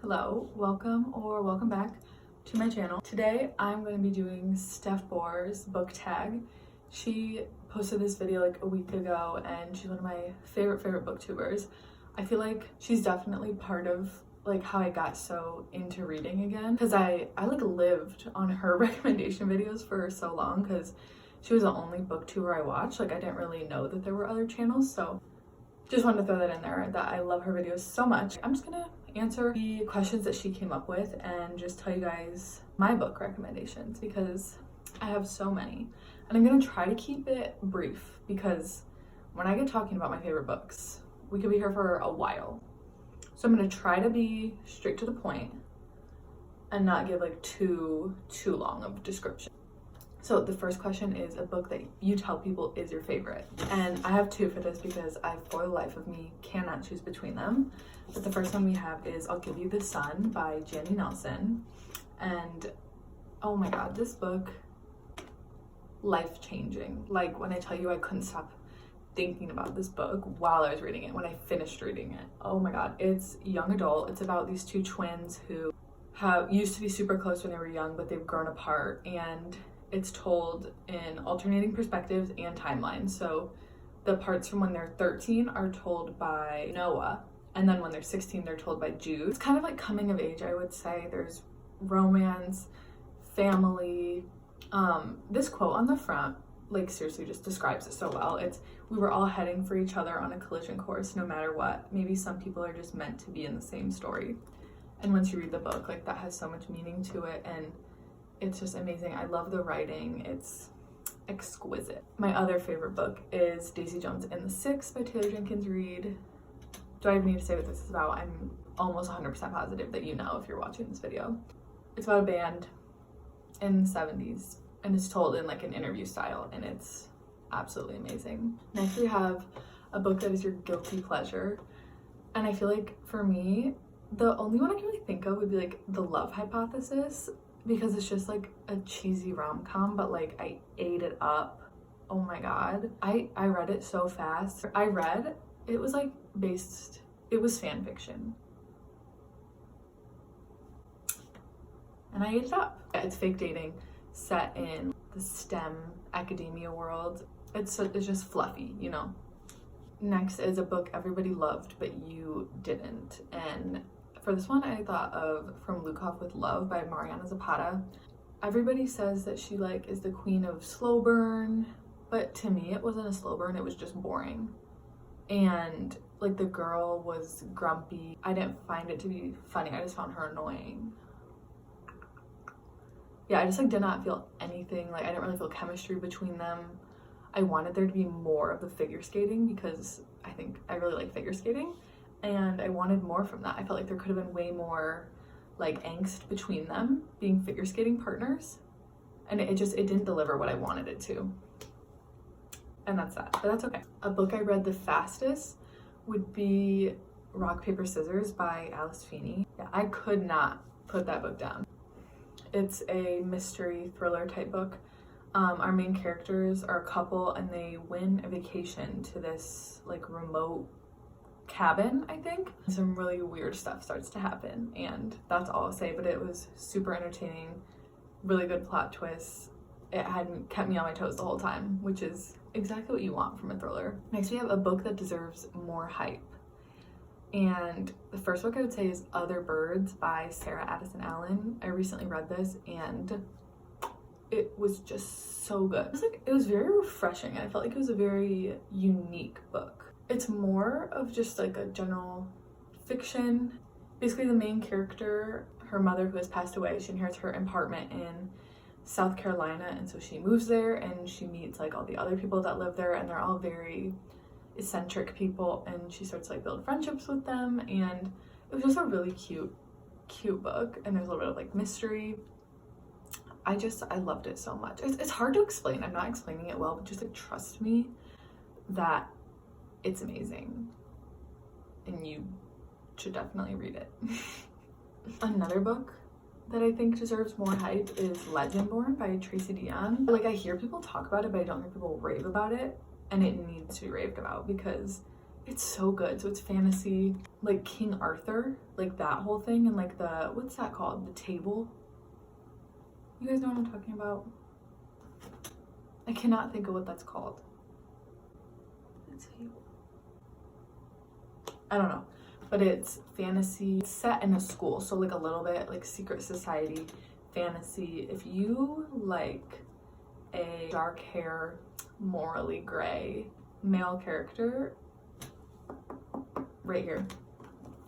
Hello, welcome back to my channel. Today I'm going to be doing Steph Bohrer's book tag. She posted this video like a week ago and she's one of my favorite booktubers. I feel like she's definitely part of like how I got so into reading again, because I like lived on her recommendation videos for so long because she was the only booktuber I watched. Like I didn't really know that there were other channels, so just wanted to throw that in there that I love her videos so much. I'm just gonna answer the questions that she came up with and just tell you guys my book recommendations because I have so many. And I'm gonna try to keep it brief because when I get talking about my favorite books, we could be here for a while. So I'm gonna try to be straight to the point and not give like too long of a description. So the first question is a book that you tell people is your favorite. And I have two for this because I, for the life of me, cannot choose between them. But the first one we have is I'll Give You the Sun by Jenny Nelson. And oh my God, this book, life-changing. Like when I tell you I couldn't stop thinking about this book while I was reading it, when I finished reading it. Oh my God, it's young adult. It's about these two twins who used to be super close when they were young, but they've grown apart, and it's told in alternating perspectives and timelines. So the parts from when they're 13 are told by Noah, and then when they're 16 they're told by Jude. It's kind of like coming of age, I would say. There's romance, family. This quote on the front like seriously just describes it so well. It's, "We were all heading for each other on a collision course no matter what. Maybe some people are just meant to be in the same story." And once you read the book, like that has so much meaning to it, and it's just amazing. I love the writing. It's exquisite. My other favorite book is Daisy Jones and the Six by Taylor Jenkins Reid. Do I even need to say what this is about? I'm almost 100% positive that you know if you're watching this video. It's about a band in the 70s, and it's told in like an interview style, and it's absolutely amazing. Next we have a book that is your guilty pleasure. And I feel like for me, the only one I can really think of would be like The Love Hypothesis, because it's just like a cheesy rom-com, but like I ate it up. Oh my God. I read it so fast. It was like it was fan fiction. And I ate it up. It's fake dating set in the STEM academia world. It's just fluffy, you know? Next is a book everybody loved, but you didn't. And for this one, I thought of From Lukov with Love by Mariana Zapata. Everybody says that she like is the queen of slow burn, but to me it wasn't a slow burn, it was just boring. And like the girl was grumpy. I didn't find it to be funny, I just found her annoying. Yeah, I just like did not feel anything. Like I didn't really feel chemistry between them. I wanted there to be more of the figure skating because I think I really like figure skating. And I wanted more from that. I felt like there could have been way more like angst between them being figure skating partners, and it didn't deliver what I wanted it to, and that's that, but that's okay. A book I read the fastest would be Rock Paper Scissors by Alice Feeney. Yeah, I could not put that book down. It's a mystery thriller type book. Our main characters are a couple and they win a vacation to this like remote cabin, I think. Some really weird stuff starts to happen, and that's all I'll say, but it was super entertaining, really good plot twists. It hadn't kept me on my toes the whole time, which is exactly what you want from a thriller. Next we have a book that deserves more hype, and the first book I would say is Other Birds by Sarah Addison Allen. I recently read this and it was just so good. It was very refreshing, and I felt like it was a very unique book. It's more of just like a general fiction. Basically the main character, her mother who has passed away, she inherits her apartment in South Carolina, and so she moves there and she meets like all the other people that live there, and they're all very eccentric people, and she starts to like build friendships with them, and it was just a really cute book, and there's a little bit of like mystery. I loved it so much. It's hard to explain. I'm not explaining it well, but just like trust me that it's amazing and you should definitely read it. Another book that I think deserves more hype is Legendborn by Tracy Deonn. Like I hear people talk about it, but I don't hear people rave about it, and it needs to be raved about because It's so good. So it's fantasy, like King Arthur, like that whole thing, and like the, what's that called? The table. You guys know what I'm talking about? I cannot think of what that's called. The table. I don't know. But it's fantasy, it's set in a school, so like a little bit like secret society fantasy. If you like a dark hair, morally gray male character, right here,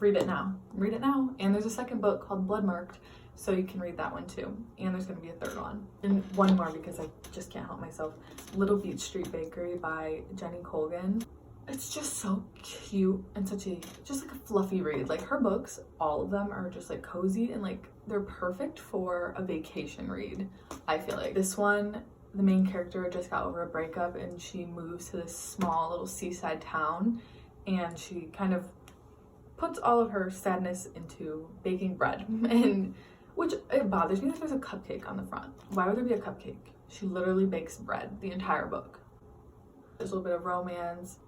read it now. Read it now. And there's a second book called Bloodmarked, so you can read that one too. And there's gonna be a third one. And one more because I just can't help myself. Little Beach Street Bakery by Jenny Colgan. It's just so cute and such a, just like a fluffy read. Like her books, all of them are just like cozy and like they're perfect for a vacation read, I feel like. This one, the main character just got over a breakup and she moves to this small little seaside town, and she kind of puts all of her sadness into baking bread, and which it bothers me that there's a cupcake on the front. Why would there be a cupcake? She literally bakes bread the entire book. There's a little bit of romance,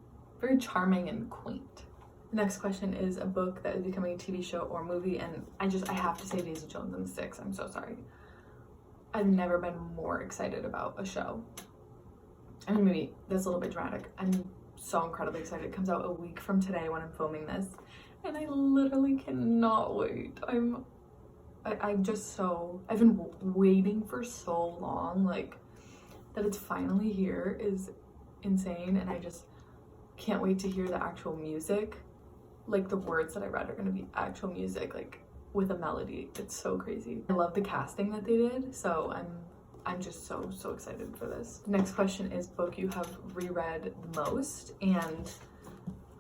very charming and quaint. The next question is a book that is becoming a TV show or movie, and I have to say Daisy Jones and the Six. I'm so sorry. I've never been more excited about a show. I mean, maybe that's a little bit dramatic. I'm so incredibly excited. It comes out a week from today when I'm filming this, and I literally cannot wait. I've been waiting for so long, like, that it's finally here is insane, and I just can't wait to hear the actual music. Like, the words that I read are gonna be actual music, like with a melody. It's so crazy. I love the casting that they did, so I'm just so excited for this. The next question is book you have reread the most, and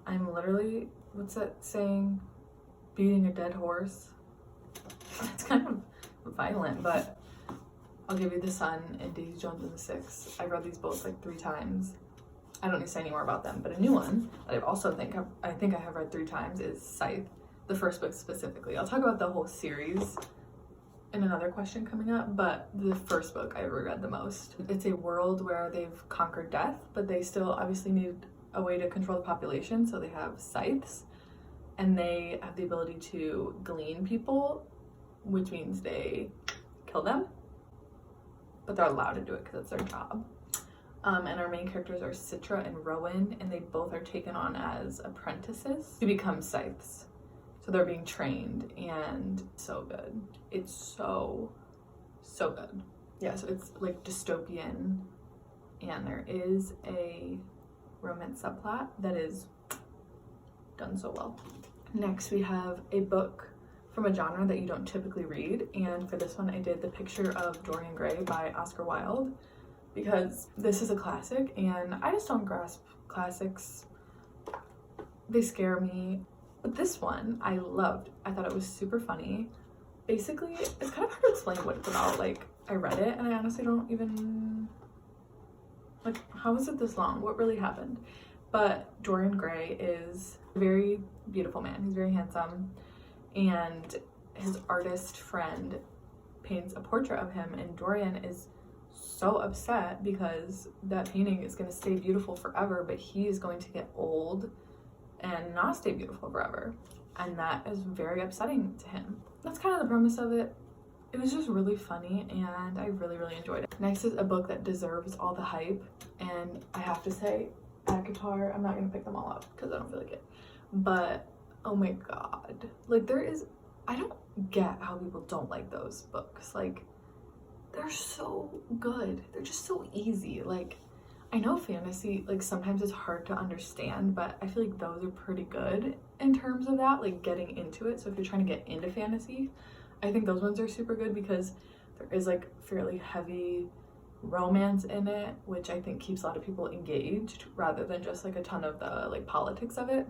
I'm literally, what's that saying? Beating a dead horse. It's kind of violent, but I'll give you The Sun and Daisy Jones and the Six. I read these both like 3 times. I don't need to say any more about them, but a new one that I think I have read 3 times is Scythe, the first book specifically. I'll talk about the whole series in another question coming up, but the first book I reread the most. It's a world where they've conquered death, but they still obviously need a way to control the population, so they have scythes, and they have the ability to glean people, which means they kill them, but they're allowed to do it because it's their job. And our main characters are Citra and Rowan, and they both are taken on as apprentices to become scythes. So they're being trained, and so good. It's so good. Yeah, so it's like dystopian, and there is a romance subplot that is done so well. Next, we have a book from a genre that you don't typically read, and for this one I did The Picture of Dorian Gray by Oscar Wilde, because this is a classic and I just don't grasp classics. They scare me. But this one I loved. I thought it was super funny. Basically, it's kind of hard to explain what it's about. Like, I read it and I honestly don't even, like, how is it this long? What really happened? But Dorian Gray is a very beautiful man. He's very handsome, and his artist friend paints a portrait of him, and Dorian is so upset because that painting is going to stay beautiful forever, but he is going to get old and not stay beautiful forever, and that is very upsetting to him. That's kind of the premise of it. It was just really funny, and I really enjoyed it. Next is a book that deserves all the hype, and I have to say, Akatar, I'm not going to pick them all up because I don't feel like it, but oh my god, like, I don't get how people don't like those books. Like, they're so good. They're just so easy. Like, I know fantasy, like, sometimes it's hard to understand, but I feel like those are pretty good in terms of that, like, getting into it. So if you're trying to get into fantasy, I think those ones are super good because there is, like, fairly heavy romance in it, which I think keeps a lot of people engaged rather than just, like, a ton of the, like, politics of it.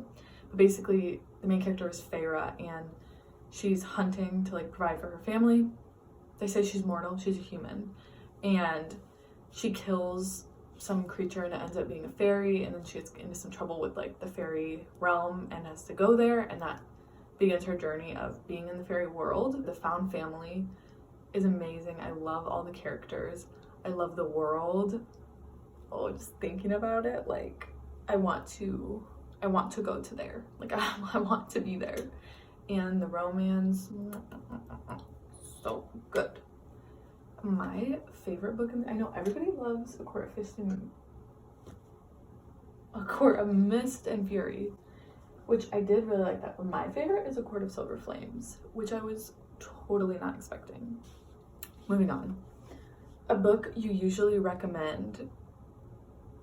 But basically, the main character is Feyre, and she's hunting to, like, provide for her family. They say she's mortal, she's a human, and she kills some creature and it ends up being a fairy, and then she gets into some trouble with, like, the fairy realm and has to go there, and that begins her journey of being in the fairy world. The found family is amazing. I love all the characters. I love the world. Oh, just thinking about it, like, I want to I want to go to there. Like I want to be there. And the romance, so good. My favorite book, I know everybody loves A Court of Mist and Fury, which I did really like that. But my favorite is A Court of Silver Flames, which I was totally not expecting. Moving on. A book you usually recommend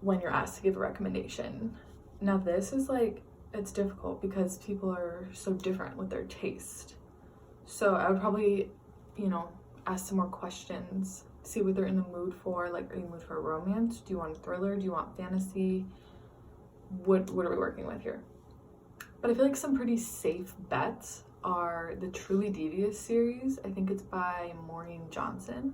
when you're asked to give a recommendation. Now this is like, it's difficult because people are so different with their taste. So I would probably, you know, ask some more questions, see what they're in the mood for. Like, are you in the mood for a romance? Do you want a thriller? Do you want fantasy? What are we working with here? But I feel like some pretty safe bets are the Truly Devious series. I think it's by Maureen Johnson.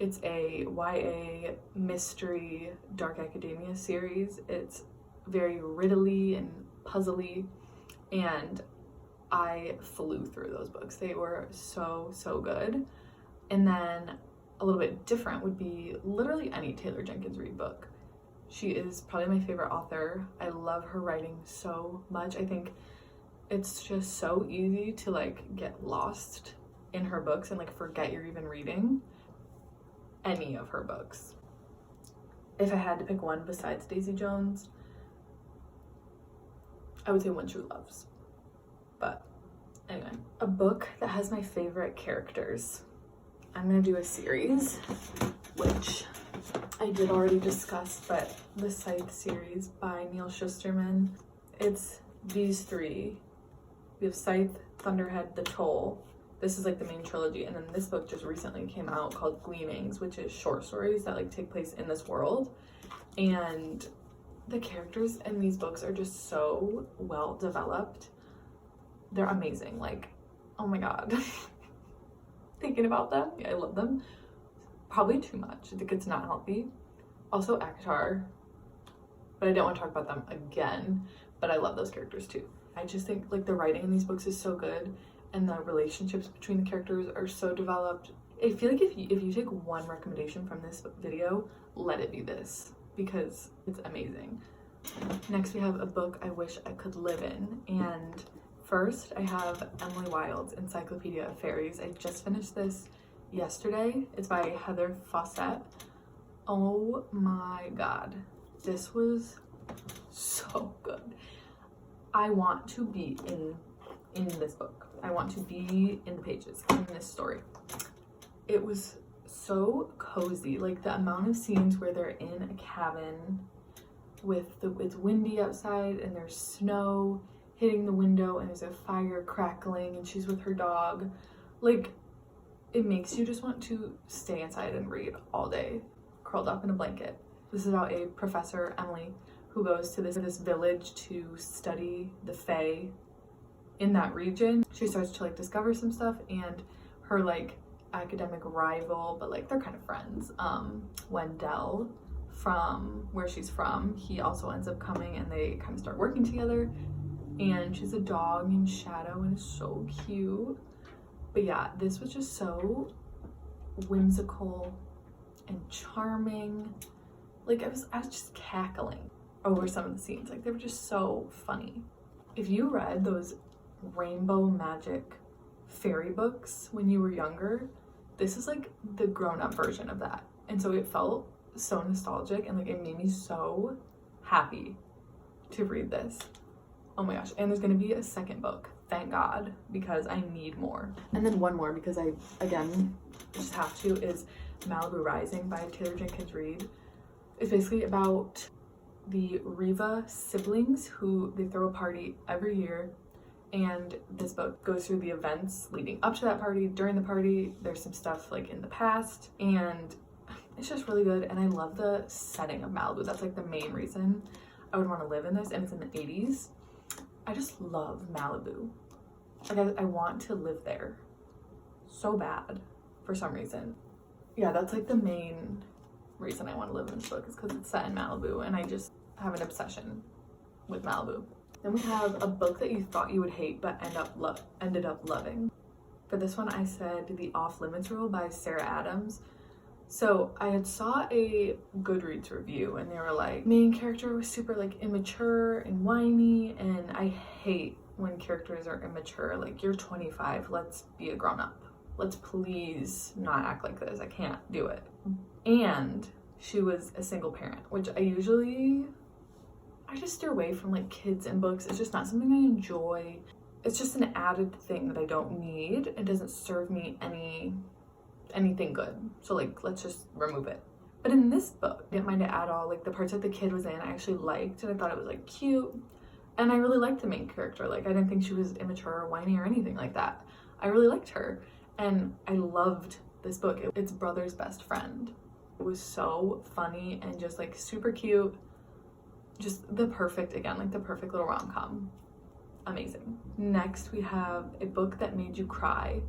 It's a YA mystery dark academia series. It's very riddly and puzzly, and I flew through those books. They were so good. And then a little bit different would be literally any Taylor Jenkins Reid book. She is probably my favorite author. I love her writing so much. I think it's just so easy to like get lost in her books and like forget you're even reading any of her books. If I had to pick one besides Daisy Jones, I would say When True Loves. But anyway, a book that has my favorite characters. I'm gonna do a series, which I did already discuss, but the Scythe series by Neil Shusterman. It's these three. We have Scythe, Thunderhead, The Toll. This is like the main trilogy, and then this book just recently came out called Gleanings, which is short stories that like take place in this world. And the characters in these books are just so well developed. They're amazing. Like, oh my god. Thinking about them, I love them. Probably too much. I think it's not healthy. Also ACOTAR, but I don't want to talk about them again, but I love those characters too. I just think like the writing in these books is so good, and the relationships between the characters are so developed. I feel like if you take one recommendation from this video, let it be this, because it's amazing. Next we have a book I wish I could live in, and first I have Emily Wilde's Encyclopedia of Fairies. I just finished this yesterday. It's by Heather Fawcett. Oh my god, this was so good. I want to be in this book. I want to be in the pages in this story. It was so cozy. Like the amount of scenes where they're in a cabin with it's windy outside and there's snow hitting the window and there's a fire crackling and she's with her dog. Like, it makes you just want to stay inside and read all day, curled up in a blanket. This is about a professor, Emily, who goes to this village to study the Fae in that region. She starts to like discover some stuff, and her like academic rival, but like they're kind of friends, Wendell from where she's from, he also ends up coming and they kind of start working together. And she's a dog named Shadow and it's so cute. But yeah, this was just so whimsical and charming. Like I was just cackling over some of the scenes. Like they were just so funny. If you read those rainbow magic fairy books when you were younger, this is like the grown-up version of that. And so it felt so nostalgic and like it made me so happy to read this. Oh my gosh, and there's gonna be a second book, thank God, because I need more. And then one more, because I, again, just have to, is Malibu Rising by Taylor Jenkins Reid. It's basically about the Riva siblings who they throw a party every year, and this book goes through the events leading up to that party. During the party, there's some stuff like in the past, and it's just really good. And I love the setting of Malibu. That's like the main reason I would want to live in this, and it's in the 80s. I just love Malibu. Like I want to live there so bad for some reason. Yeah, that's like the main reason I want to live in this book, is because it's set in Malibu and I just have an obsession with Malibu. Then we have a book that you thought you would hate but ended up loving. For this one I said The Off Limits Rule by Sarah Adams. So I had saw a Goodreads review and they were like, main character was super like immature and whiny, and I hate when characters are immature. Like, you're 25, let's be a grown-up. Let's please not act like this. I can't do it. And she was a single parent, which I just steer away from like kids and books. It's just not something I enjoy. It's just an added thing that I don't need. It doesn't serve me anything good. So like, let's just remove it. But in this book, I didn't mind it at all. Like, the parts that the kid was in, I actually liked, and I thought it was like cute. And I really liked the main character. Like, I didn't think she was immature or whiny or anything like that. I really liked her. And I loved this book. It's Brother's Best Friend. It was so funny and just like super cute. Just the perfect little rom-com. Amazing. Next, we have A Book That Made You Cry.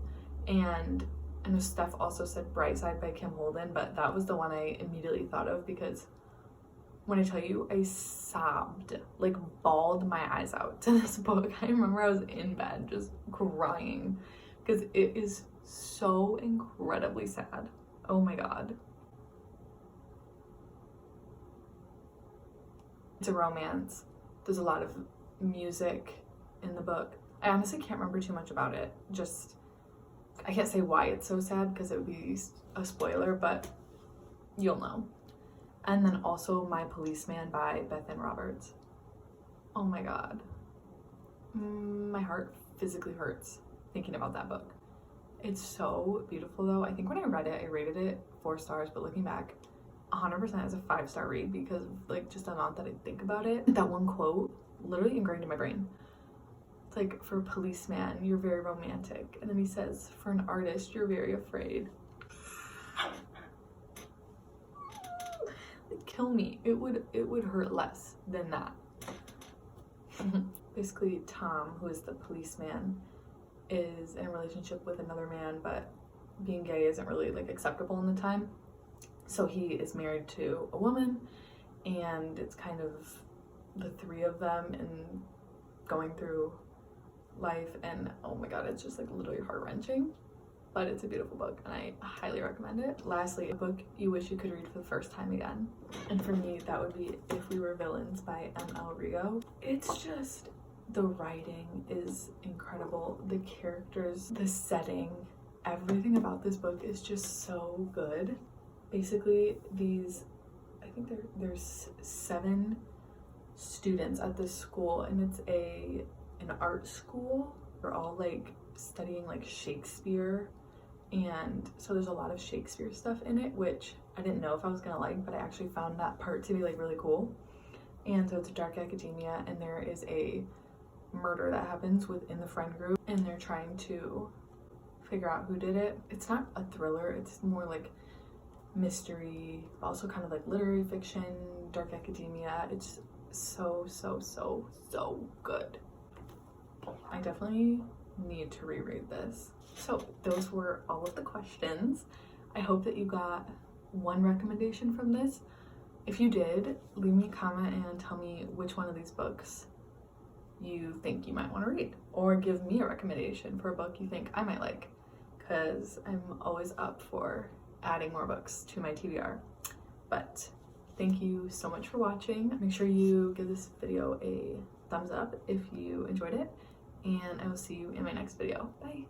And I know Steph also said Brightside by Kim Holden, but that was the one I immediately thought of because when I tell you, I sobbed, like bawled my eyes out to this book. I remember I was in bed just crying because it is so incredibly sad. Oh my God. It's a romance. There's a lot of music in the book. I honestly can't remember too much about it. Just, I can't say why it's so sad because it would be a spoiler, but you'll know. And then also My Policeman by Bethan Roberts. Oh my God. My heart physically hurts thinking about that book. It's so beautiful though. I think when I read it, I rated it 4 stars, but looking back, 100% is a 5-star read because of like just the amount that I think about it. That one quote literally ingrained in my brain. It's like, for a policeman, you're very romantic. And then he says, for an artist, you're very afraid. Like, kill me. It would hurt less than that. Basically, Tom, who is the policeman, is in a relationship with another man, but being gay isn't really like acceptable in the time. So he is married to a woman, and it's kind of the 3 of them and going through life, and oh my God, it's just like literally heart-wrenching, but it's a beautiful book and I highly recommend it. Lastly, a book you wish you could read for the first time again, and for me that would be If We Were Villains by M.L. Rigo. It's just, the writing is incredible, the characters, the setting, everything about this book is just so good. Basically, I think there's 7 students at this school, and it's an art school. They're all like studying like Shakespeare, and so there's a lot of Shakespeare stuff in it, which I didn't know if I was gonna like, but I actually found that part to be like really cool. And so it's dark academia, and there is a murder that happens within the friend group, and they're trying to figure out who did it. It's not a thriller, it's more like mystery, but also kind of like literary fiction, dark academia. It's so good. I definitely need to reread this. So those were all of the questions. I hope that you got one recommendation from this. If you did, leave me a comment and tell me which one of these books you think you might want to read, or give me a recommendation for a book you think I might like, because I'm always up for adding more books to my TBR. But thank you so much for watching. Make sure you give this video a thumbs up if you enjoyed it, and I will see you in my next video. Bye.